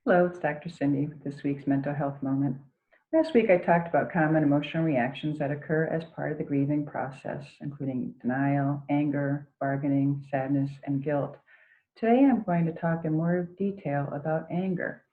Hello, it's Dr. Cindy with this week's Mental Health Moment. Last week I talked about common emotional reactions that occur as part of the grieving process, including denial, anger, bargaining, sadness, and guilt. Today I'm going to talk in more detail about anger.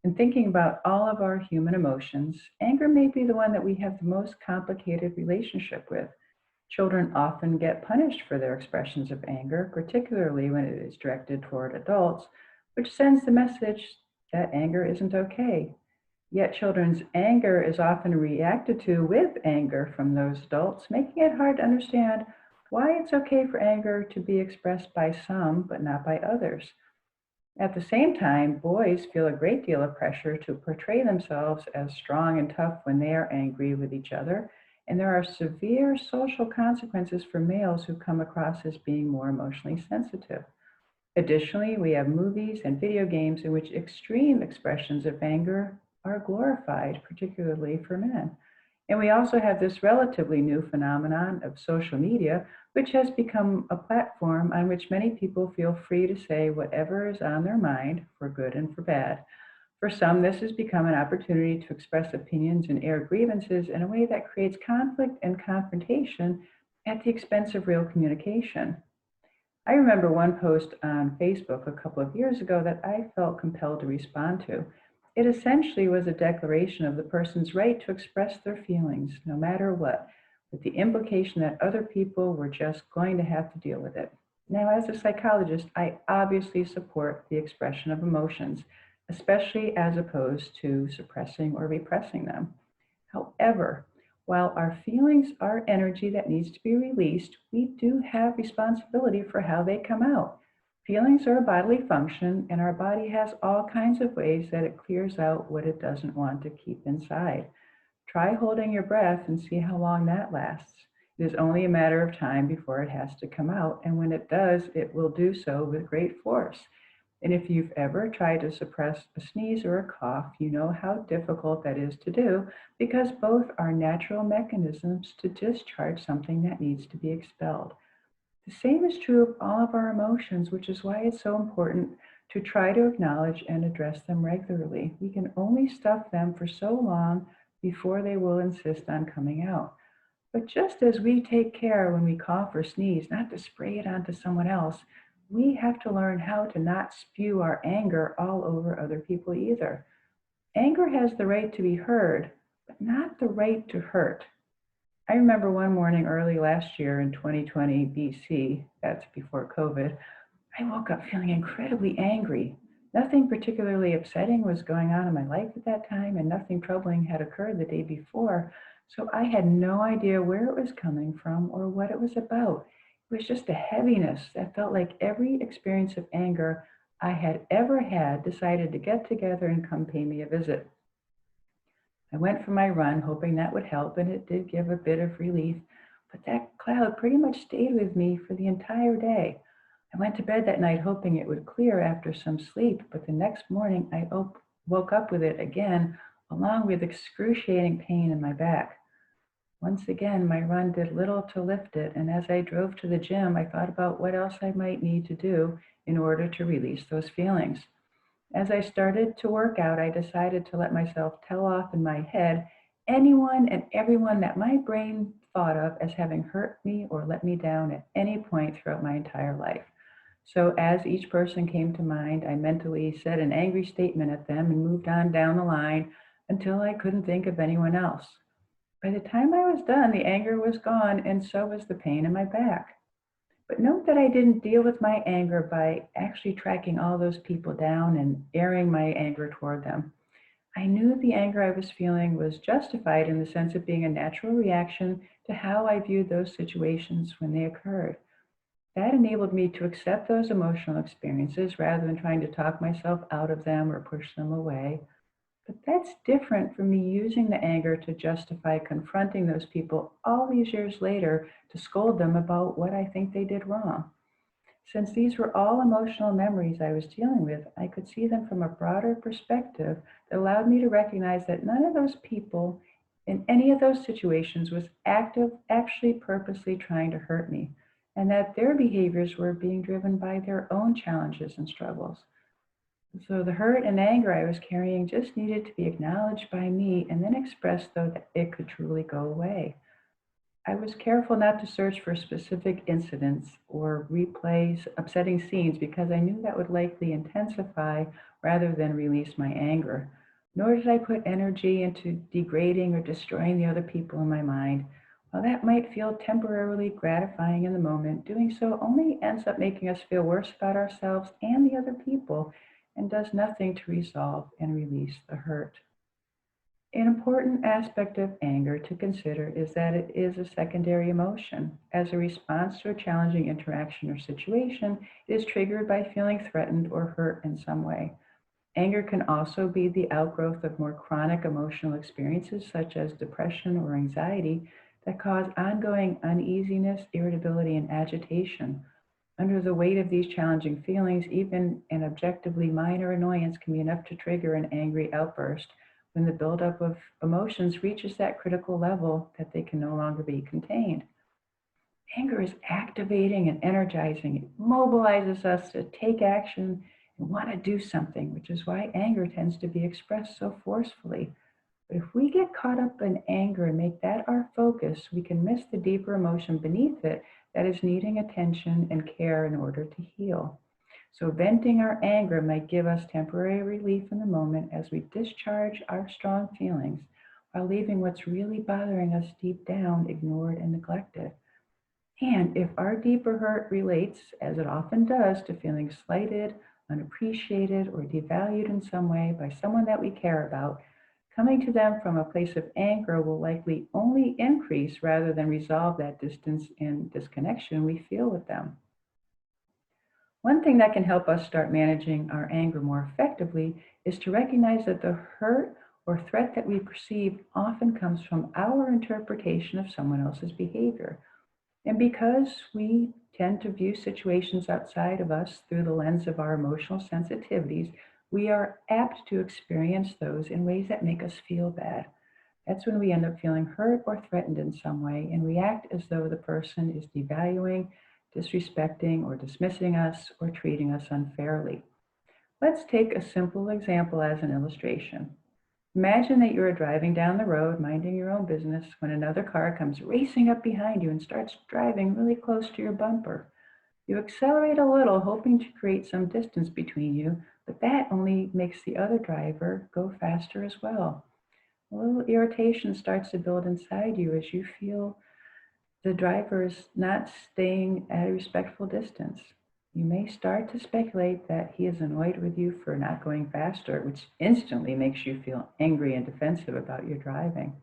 In thinking about all of our human emotions, anger may be the one that we have the most complicated relationship with. Children often get punished for their expressions of anger, particularly when it is directed toward adults, which sends the message that anger isn't okay. Yet children's anger is often reacted to with anger from those adults, making it hard to understand why it's okay for anger to be expressed by some but not by others. At the same time, boys feel a great deal of pressure to portray themselves as strong and tough when they are angry with each other, and there are severe social consequences for males who come across as being more emotionally sensitive. Additionally, we have movies and video games in which extreme expressions of anger are glorified, particularly for men. And we also have this relatively new phenomenon of social media, which has become a platform on which many people feel free to say whatever is on their mind, for good and for bad. For some, this has become an opportunity to express opinions and air grievances in a way that creates conflict and confrontation at the expense of real communication. I remember one post on Facebook a couple of years ago that I felt compelled to respond to. It essentially was a declaration of the person's right to express their feelings, no matter what, with the implication that other people were just going to have to deal with it. Now, as a psychologist, I obviously support the expression of emotions, especially as opposed to suppressing or repressing them. However, while our feelings are energy that needs to be released, we do have responsibility for how they come out. Feelings are a bodily function, and our body has all kinds of ways that it clears out what it doesn't want to keep inside. Try holding your breath and see how long that lasts. It is only a matter of time before it has to come out, and when it does, it will do so with great force. And if you've ever tried to suppress a sneeze or a cough, you know how difficult that is to do because both are natural mechanisms to discharge something that needs to be expelled. The same is true of all of our emotions, which is why it's so important to try to acknowledge and address them regularly. We can only stuff them for so long before they will insist on coming out. But just as we take care when we cough or sneeze not to spray it onto someone else, we have to learn how to not spew our anger all over other people either. Anger has the right to be heard, but not the right to hurt. I remember one morning early last year in 2020 BC, that's before COVID, I woke up feeling incredibly angry. Nothing particularly upsetting was going on in my life at that time, and nothing troubling had occurred the day before. So I had no idea where it was coming from or what it was about. It was just a heaviness that felt like every experience of anger I had ever had decided to get together and come pay me a visit. I went for my run, hoping that would help, and it did give a bit of relief, but that cloud pretty much stayed with me for the entire day. I went to bed that night hoping it would clear after some sleep, but the next morning I woke up with it again, along with excruciating pain in my back. Once again, my run did little to lift it, and as I drove to the gym, I thought about what else I might need to do in order to release those feelings. As I started to work out, I decided to let myself tell off in my head anyone and everyone that my brain thought of as having hurt me or let me down at any point throughout my entire life. So as each person came to mind, I mentally said an angry statement at them and moved on down the line until I couldn't think of anyone else. By the time I was done, the anger was gone and so was the pain in my back. But note that I didn't deal with my anger by actually tracking all those people down and airing my anger toward them. I knew the anger I was feeling was justified in the sense of being a natural reaction to how I viewed those situations when they occurred. That enabled me to accept those emotional experiences rather than trying to talk myself out of them or push them away. But that's different from me using the anger to justify confronting those people all these years later to scold them about what I think they did wrong. Since these were all emotional memories I was dealing with, I could see them from a broader perspective that allowed me to recognize that none of those people in any of those situations was actually purposely trying to hurt me, and that their behaviors were being driven by their own challenges and struggles. So the hurt and anger I was carrying just needed to be acknowledged by me and then expressed so that it could truly go away. I was careful not to search for specific incidents or replays upsetting scenes because I knew that would likely intensify rather than release my anger. Nor did I put energy into degrading or destroying the other people in my mind. While that might feel temporarily gratifying in the moment, doing so only ends up making us feel worse about ourselves and the other people and does nothing to resolve and release the hurt. An important aspect of anger to consider is that it is a secondary emotion. As a response to a challenging interaction or situation, it is triggered by feeling threatened or hurt in some way. Anger can also be the outgrowth of more chronic emotional experiences, such as depression or anxiety, that cause ongoing uneasiness, irritability, and agitation. Under the weight of these challenging feelings, even an objectively minor annoyance can be enough to trigger an angry outburst when the buildup of emotions reaches that critical level that they can no longer be contained. Anger is activating and energizing. It mobilizes us to take action and want to do something, which is why anger tends to be expressed so forcefully. But if we get caught up in anger and make that our focus, we can miss the deeper emotion beneath it that is needing attention and care in order to heal. So, venting our anger might give us temporary relief in the moment as we discharge our strong feelings while leaving what's really bothering us deep down ignored and neglected. And if our deeper hurt relates, as it often does, to feeling slighted, unappreciated, or devalued in some way by someone that we care about, coming to them from a place of anger will likely only increase rather than resolve that distance and disconnection we feel with them. One thing that can help us start managing our anger more effectively is to recognize that the hurt or threat that we perceive often comes from our interpretation of someone else's behavior. And because we tend to view situations outside of us through the lens of our emotional sensitivities, we are apt to experience those in ways that make us feel bad. That's when we end up feeling hurt or threatened in some way and react as though the person is devaluing, disrespecting, or dismissing us or treating us unfairly. Let's take a simple example as an illustration. Imagine that you are driving down the road, minding your own business, when another car comes racing up behind you and starts driving really close to your bumper. You accelerate a little, hoping to create some distance between you, but that only makes the other driver go faster as well. A little irritation starts to build inside you as you feel the driver is not staying at a respectful distance. You may start to speculate that he is annoyed with you for not going faster, which instantly makes you feel angry and defensive about your driving.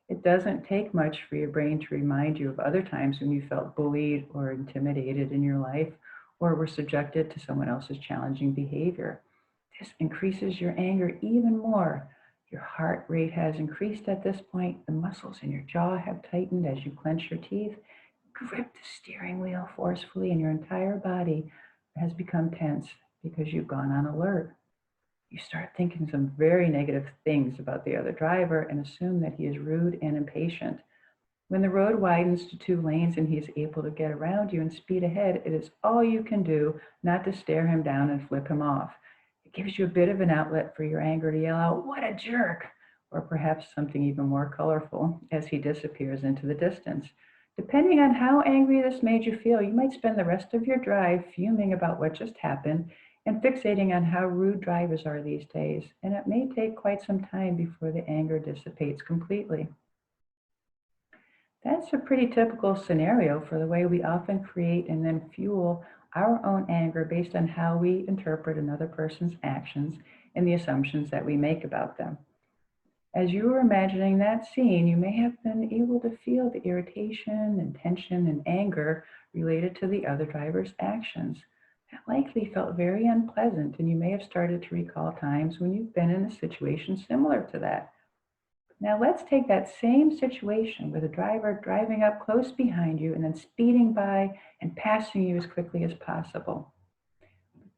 It doesn't take much for your brain to remind you of other times when you felt bullied or intimidated in your life or were subjected to someone else's challenging behavior. This increases your anger even more. Your heart rate has increased at this point. The muscles in your jaw have tightened as you clench your teeth, grip the steering wheel forcefully, and your entire body has become tense because you've gone on alert. You start thinking some very negative things about the other driver and assume that he is rude and impatient. When the road widens to two lanes and he is able to get around you and speed ahead, it is all you can do not to stare him down and flip him off. It gives you a bit of an outlet for your anger to yell out, "What a jerk!" or perhaps something even more colorful as he disappears into the distance. Depending on how angry this made you feel, you might spend the rest of your drive fuming about what just happened and fixating on how rude drivers are these days, and it may take quite some time before the anger dissipates completely. That's a pretty typical scenario for the way we often create and then fuel our own anger based on how we interpret another person's actions and the assumptions that we make about them. As you were imagining that scene, you may have been able to feel the irritation and tension and anger related to the other driver's actions. That likely felt very unpleasant, and you may have started to recall times when you've been in a situation similar to that. Now let's take that same situation with a driver driving up close behind you and then speeding by and passing you as quickly as possible.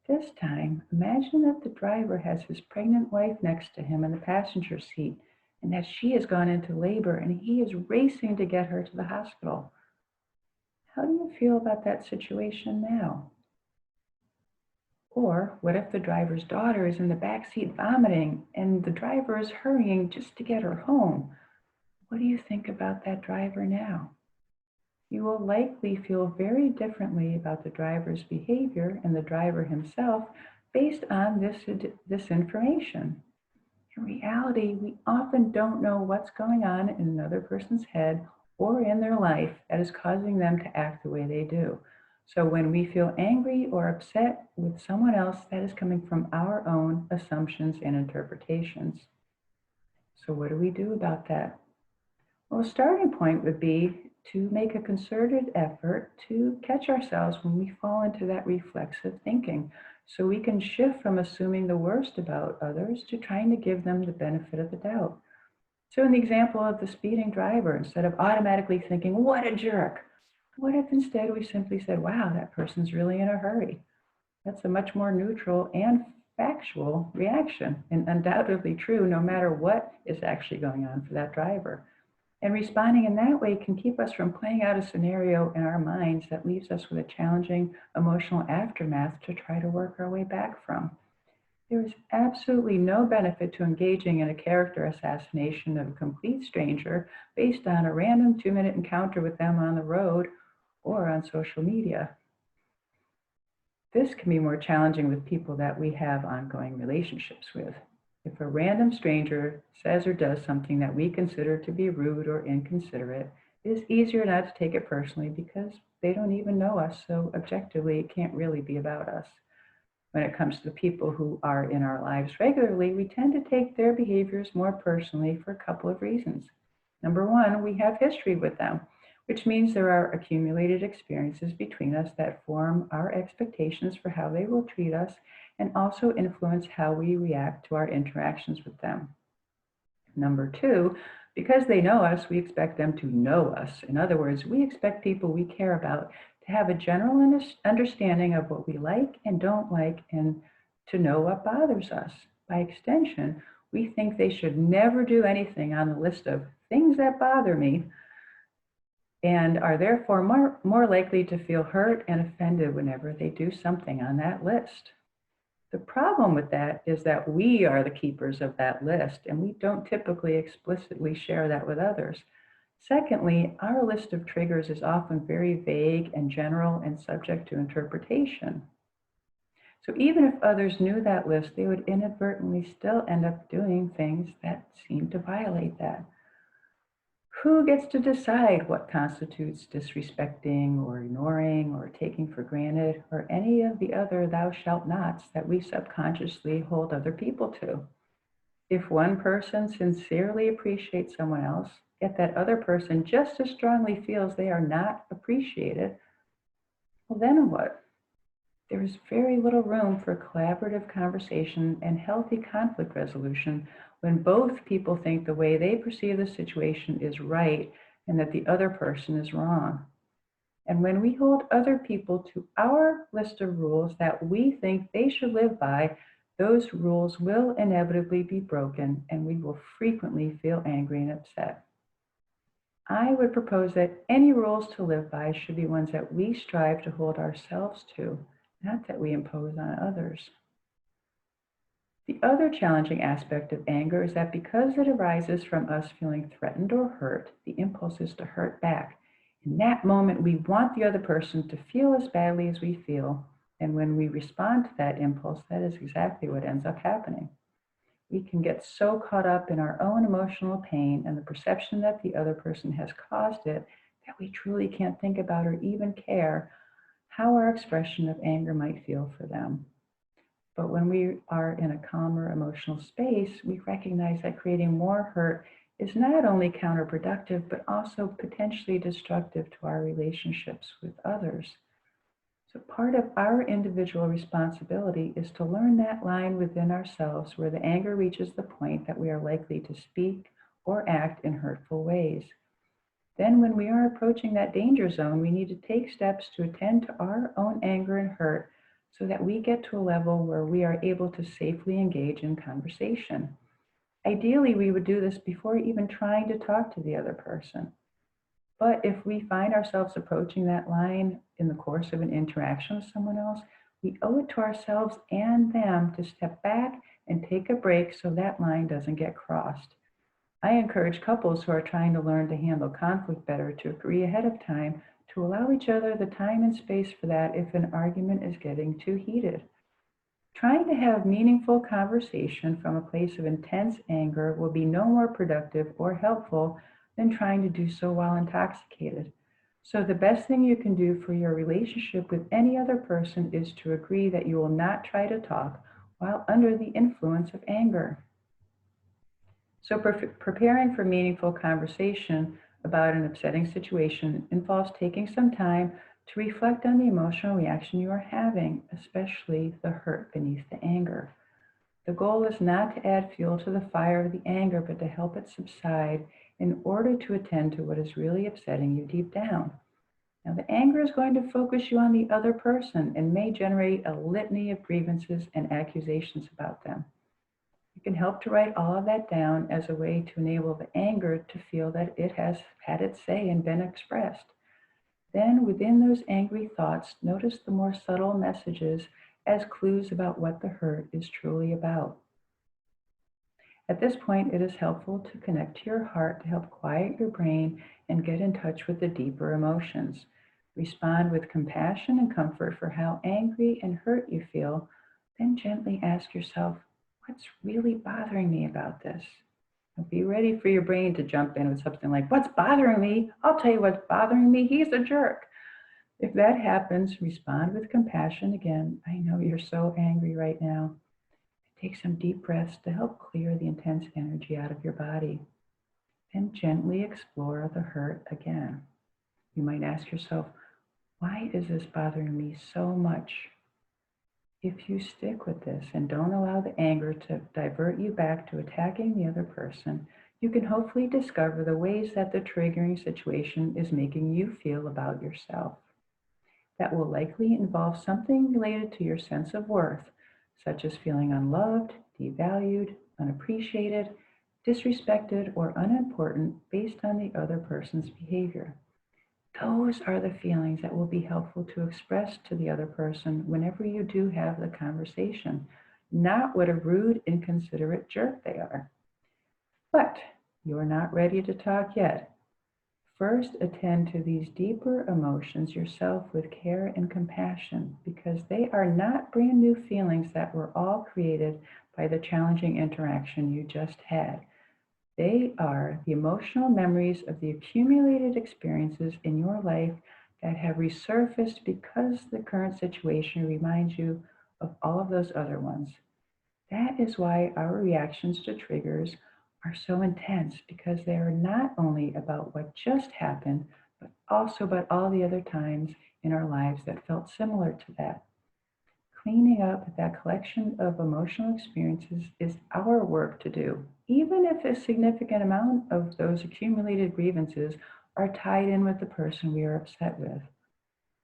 This time, imagine that the driver has his pregnant wife next to him in the passenger seat and that she has gone into labor and he is racing to get her to the hospital. How do you feel about that situation now? Or what if the driver's daughter is in the back seat vomiting and the driver is hurrying just to get her home? What do you think about that driver now? You will likely feel very differently about the driver's behavior and the driver himself based on this information. In reality, we often don't know what's going on in another person's head or in their life that is causing them to act the way they do. So when we feel angry or upset with someone else, that is coming from our own assumptions and interpretations. So what do we do about that? Well, a starting point would be to make a concerted effort to catch ourselves when we fall into that reflexive thinking, so we can shift from assuming the worst about others to trying to give them the benefit of the doubt. So in the example of the speeding driver, instead of automatically thinking, what a jerk, what if instead we simply said, wow, that person's really in a hurry? That's a much more neutral and factual reaction, and undoubtedly true no matter what is actually going on for that driver. And responding in that way can keep us from playing out a scenario in our minds that leaves us with a challenging emotional aftermath to try to work our way back from. There is absolutely no benefit to engaging in a character assassination of a complete stranger based on a random 2-minute encounter with them on the road or on social media. This can be more challenging with people that we have ongoing relationships with. If a random stranger says or does something that we consider to be rude or inconsiderate, it is easier not to take it personally because they don't even know us, so objectively it can't really be about us. When it comes to the people who are in our lives regularly, we tend to take their behaviors more personally for a couple of reasons. Number one, we have history with them, which means there are accumulated experiences between us that form our expectations for how they will treat us and also influence how we react to our interactions with them. Number two, because they know us, we expect them to know us. In other words, we expect people we care about to have a general understanding of what we like and don't like and to know what bothers us. By extension, we think they should never do anything on the list of things that bother me and are therefore more likely to feel hurt and offended whenever they do something on that list. The problem with that is that we are the keepers of that list, and we don't typically explicitly share that with others. Secondly, our list of triggers is often very vague and general and subject to interpretation. So even if others knew that list, they would inadvertently still end up doing things that seem to violate that. Who gets to decide what constitutes disrespecting or ignoring or taking for granted or any of the other thou shalt nots that we subconsciously hold other people to? If one person sincerely appreciates someone else, yet that other person just as strongly feels they are not appreciated, well, then what? There is very little room for collaborative conversation and healthy conflict resolution when both people think the way they perceive the situation is right and that the other person is wrong. And when we hold other people to our list of rules that we think they should live by, those rules will inevitably be broken and we will frequently feel angry and upset. I would propose that any rules to live by should be ones that we strive to hold ourselves to, not that we impose on others. The other challenging aspect of anger is that because it arises from us feeling threatened or hurt, the impulse is to hurt back. In that moment, we want the other person to feel as badly as we feel, and when we respond to that impulse, that is exactly what ends up happening. We can get so caught up in our own emotional pain and the perception that the other person has caused it that we truly can't think about or even care how our expression of anger might feel for them. But when we are in a calmer emotional space, we recognize that creating more hurt is not only counterproductive, but also potentially destructive to our relationships with others. So part of our individual responsibility is to learn that line within ourselves where the anger reaches the point that we are likely to speak or act in hurtful ways. Then when we are approaching that danger zone, we need to take steps to attend to our own anger and hurt so that we get to a level where we are able to safely engage in conversation. Ideally, we would do this before even trying to talk to the other person. But if we find ourselves approaching that line in the course of an interaction with someone else, We owe it to ourselves and them to step back and take a break so that line doesn't get crossed. I encourage couples who are trying to learn to handle conflict better to agree ahead of time to allow each other the time and space for that if an argument is getting too heated. Trying to have meaningful conversation from a place of intense anger will be no more productive or helpful than trying to do so while intoxicated. So the best thing you can do for your relationship with any other person is to agree that you will not try to talk while under the influence of anger. So preparing for meaningful conversation about an upsetting situation involves taking some time to reflect on the emotional reaction you are having, especially the hurt beneath the anger. The goal is not to add fuel to the fire of the anger, but to help it subside in order to attend to what is really upsetting you deep down. Now, the anger is going to focus you on the other person and may generate a litany of grievances and accusations about them. You can help to write all of that down as a way to enable the anger to feel that it has had its say and been expressed. Then, within those angry thoughts, notice the more subtle messages as clues about what the hurt is truly about. At this point, it is helpful to connect to your heart to help quiet your brain and get in touch with the deeper emotions. Respond with compassion and comfort for how angry and hurt you feel, then gently ask yourself, what's really bothering me about this? Now be ready for your brain to jump in with something like, what's bothering me? I'll tell you what's bothering me. He's a jerk. If that happens, respond with compassion again. I know you're so angry right now. Take some deep breaths to help clear the intense energy out of your body. And gently explore the hurt again. You might ask yourself, why is this bothering me so much? If you stick with this and don't allow the anger to divert you back to attacking the other person, you can hopefully discover the ways that the triggering situation is making you feel about yourself. That will likely involve something related to your sense of worth, such as feeling unloved, devalued, unappreciated, disrespected, or unimportant based on the other person's behavior. Those are the feelings that will be helpful to express to the other person whenever you do have the conversation, not what a rude, inconsiderate jerk they are. But you're not ready to talk yet. First, attend to these deeper emotions yourself with care and compassion, because they are not brand new feelings that were all created by the challenging interaction you just had. They are the emotional memories of the accumulated experiences in your life that have resurfaced because the current situation reminds you of all of those other ones. That is why our reactions to triggers are so intense, because they are not only about what just happened, but also about all the other times in our lives that felt similar to that. Cleaning up that collection of emotional experiences is our work to do, even if a significant amount of those accumulated grievances are tied in with the person we are upset with.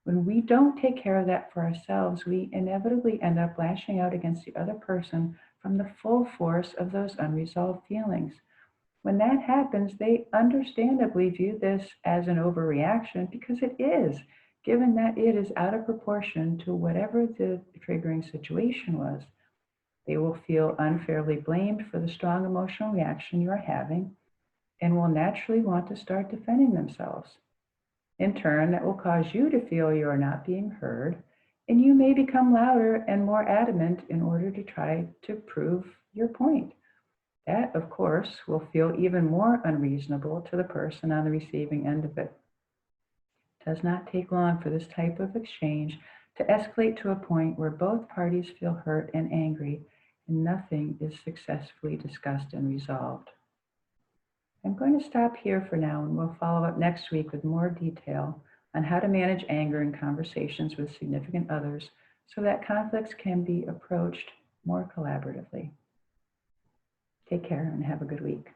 When we don't take care of that for ourselves, we inevitably end up lashing out against the other person from the full force of those unresolved feelings. When that happens, they understandably view this as an overreaction, because it is, given that it is out of proportion to whatever the triggering situation was. They will feel unfairly blamed for the strong emotional reaction you are having and will naturally want to start defending themselves. In turn, that will cause you to feel you are not being heard, and you may become louder and more adamant in order to try to prove your point. That, of course, will feel even more unreasonable to the person on the receiving end of it. It does not take long for this type of exchange to escalate to a point where both parties feel hurt and angry, and nothing is successfully discussed and resolved. I'm going to stop here for now, and we'll follow up next week with more detail on how to manage anger in conversations with significant others so that conflicts can be approached more collaboratively. Take care and have a good week.